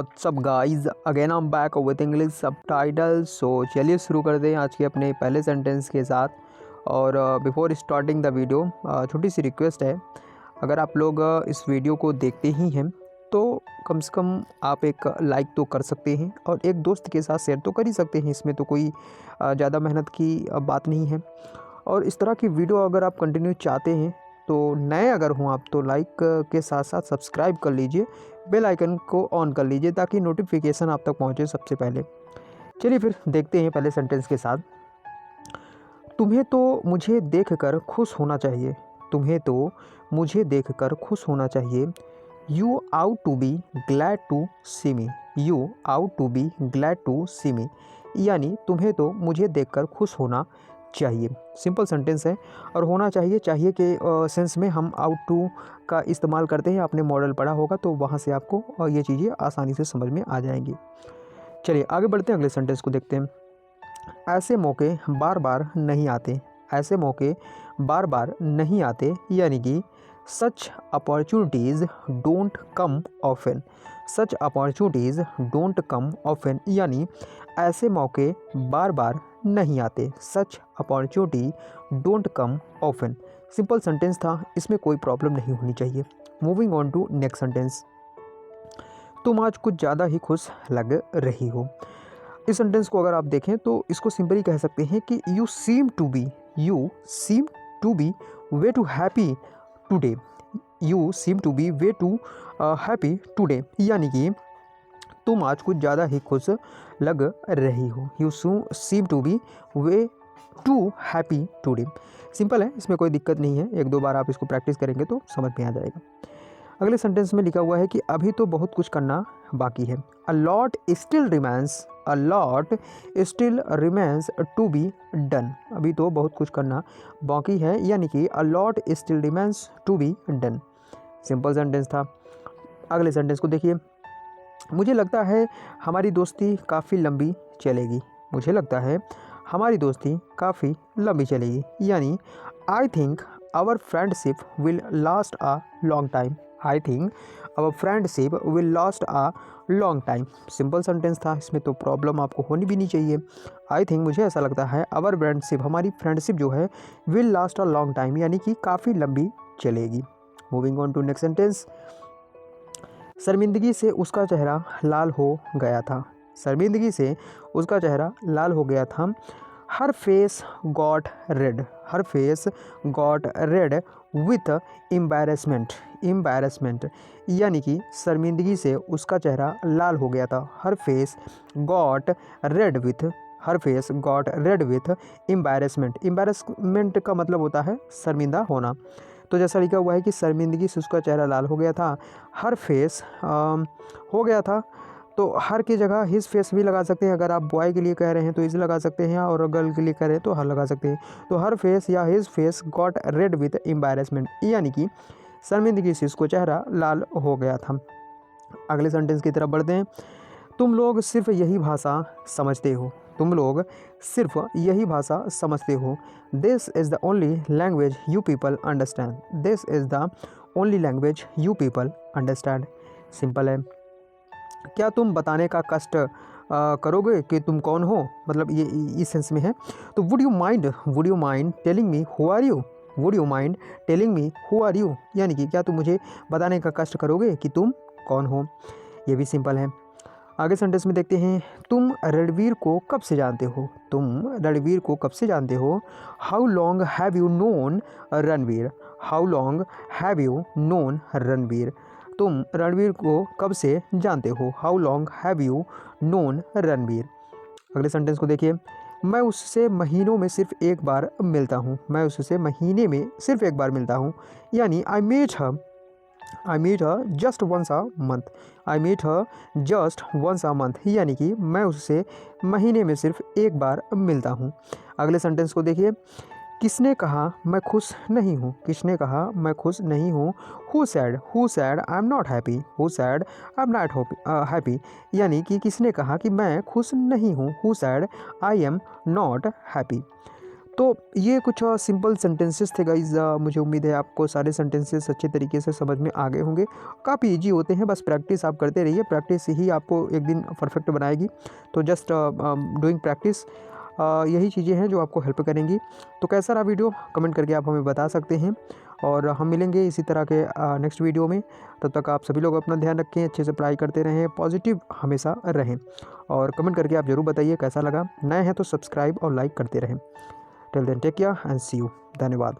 WhatsApp guys, again I am back with English subtitle. So चलिए शुरू करते हैं आज के अपने पहले सेंटेंस के साथ। और बिफोर स्टार्टिंग द वीडियो छोटी सी रिक्वेस्ट है, अगर आप लोग इस वीडियो को देखते ही हैं तो कम से कम आप एक लाइक तो कर सकते हैं और एक दोस्त के साथ शेयर तो कर ही सकते हैं। इसमें तो कोई ज़्यादा मेहनत की बात नहीं है। और इस तरह की वीडियो अगर आप कंटिन्यू चाहते हैं तो नए अगर हों आप तो लाइक के साथ साथ सब्सक्राइब कर लीजिए, बेल आइकन को ऑन कर लीजिए ताकि नोटिफिकेशन आप तक पहुंचे सबसे पहले। चलिए फिर देखते हैं पहले सेंटेंस के साथ। तुम्हें तो मुझे देखकर खुश होना चाहिए। तुम्हें तो मुझे देखकर खुश होना चाहिए। You ought to be glad to see me. You ought to be glad to see me, यानी तुम्हें तो मुझे देखकर खुश होना चाहिए। सिंपल सेंटेंस है और होना चाहिए के सेंस में हम आउट टू का इस्तेमाल करते हैं। आपने मॉडल पढ़ा होगा तो वहाँ से आपको ये चीज़ें आसानी से समझ में आ जाएंगी। चलिए आगे बढ़ते हैं, अगले सेंटेंस को देखते हैं। ऐसे मौके बार बार नहीं आते। ऐसे मौके बार बार नहीं आते, यानी कि such opportunities don't come often. Such opportunities don't come often, यानी ऐसे मौके बार बार नहीं आते। Such opportunity don't come often. Simple sentence था, इसमें कोई प्रॉब्लम नहीं होनी चाहिए। Moving on to next sentence. तुम आज कुछ ज़्यादा ही खुश लग रही हो। इस सेंटेंस को अगर आप देखें तो इसको सिंपली कह सकते हैं कि you seem to be way too happy today. You seem to be way too happy today, यानी कि तुम आज कुछ ज़्यादा ही खुश लग रही हो। You seem to be way too happy today. Simple है, इसमें कोई दिक्कत नहीं है। एक दो बार आप इसको प्रैक्टिस करेंगे तो समझ में आ जाएगा। अगले सेंटेंस में लिखा हुआ है कि अभी तो बहुत कुछ करना बाकी है। A lot still remains to be done. अभी तो बहुत कुछ करना बाकी है, यानी कि a lot still remains to be done. Simple sentence था। अगले सेंटेंस को देखिए। मुझे लगता है हमारी दोस्ती काफ़ी लंबी चलेगी। मुझे लगता है हमारी दोस्ती काफ़ी लंबी चलेगी, यानी I think our friendship will last a long time. I think our friendship will last a long time. Simple sentence था, इसमें तो प्रॉब्लम आपको होनी भी नहीं चाहिए। आई थिंक मुझे ऐसा लगता है आवर फ्रेंडशिप हमारी फ्रेंडशिप जो है will last a long time, यानी कि काफ़ी लंबी चलेगी। Moving on to next sentence. शर्मिंदगी से उसका चेहरा लाल हो गया था। शर्मिंदगी से उसका चेहरा लाल हो गया था। Her face got red. Her face got red with embarrassment, यानी कि शर्मिंदगी से उसका चेहरा लाल हो गया था। Her face got red with embarrassment का मतलब होता है शर्मिंदा होना। तो जैसा लिखा हुआ है कि शर्मिंदगी से उसका चेहरा लाल हो गया था। हर फेस हो गया था, तो हर की जगह हिज फेस भी लगा सकते हैं। अगर आप बॉय के लिए कह रहे हैं तो इज लगा सकते हैं, और गर्ल के लिए कह रहे हैं तो हर लगा सकते हैं। तो हर फेस या his face got red with embarrassment, यानी कि शर्मिंदगी से उसको चेहरा लाल हो गया था। अगले सेंटेंस की तरफ बढ़ते हैं। तुम लोग सिर्फ यही भाषा समझते हो। तुम लोग सिर्फ यही भाषा समझते हो। This is the only language you people understand. This is the only language you people understand. Simple है। क्या तुम बताने का कष्ट करोगे कि तुम कौन हो, मतलब ये इस सेंस में है। तो would you mind telling me who are you. Would you mind telling me who are you, यानी कि क्या तुम मुझे बताने का कष्ट करोगे कि तुम कौन हो। ये भी सिंपल है। आगे सेंटेंस में देखते हैं। तुम रणवीर को कब से जानते हो। तुम रणवीर को कब से जानते हो। How long have you known Ranveer. How long have you known Ranveer. तुम रणवीर को कब से जानते हो। How long have you known Ranveer. अगले सेंटेंस को देखिए। मैं उससे महीनों में सिर्फ एक बार मिलता हूँ। मैं उससे महीने में सिर्फ एक बार मिलता हूँ, यानी I meet her just once a month. I meet her just once a month, यानी कि मैं उससे महीने में सिर्फ एक बार मिलता हूँ। अगले सेंटेंस को देखिए। किसने कहा मैं खुश नहीं हूँ। किसने कहा मैं खुश नहीं हूँ। Who said I am not happy. Who said I am not happy, यानी कि किसने कहा कि मैं खुश नहीं हूँ। Who said I am not happy. तो ये कुछ सिंपल सेंटेंसेस थे गाइज़। मुझे उम्मीद है आपको सारे सेंटेंसेस अच्छे तरीके से समझ में आ गए होंगे। काफ़ी इजी होते हैं, बस प्रैक्टिस आप करते रहिए, प्रैक्टिस ही आपको एक दिन परफेक्ट बनाएगी। तो जस्ट डूइंग प्रैक्टिस, यही चीज़ें हैं जो आपको हेल्प करेंगी। तो कैसा रहा वीडियो कमेंट करके आप हमें बता सकते हैं, और हम मिलेंगे इसी तरह के नेक्स्ट वीडियो में। तब तक आप सभी लोग अपना ध्यान रखें, अच्छे से पढ़ाई करते रहें, पॉजिटिव हमेशा रहें, और कमेंट करके आप ज़रूर बताइए कैसा लगा। नए हैं तो सब्सक्राइब और लाइक करते रहें। Till then take care and see you. धन्यवाद।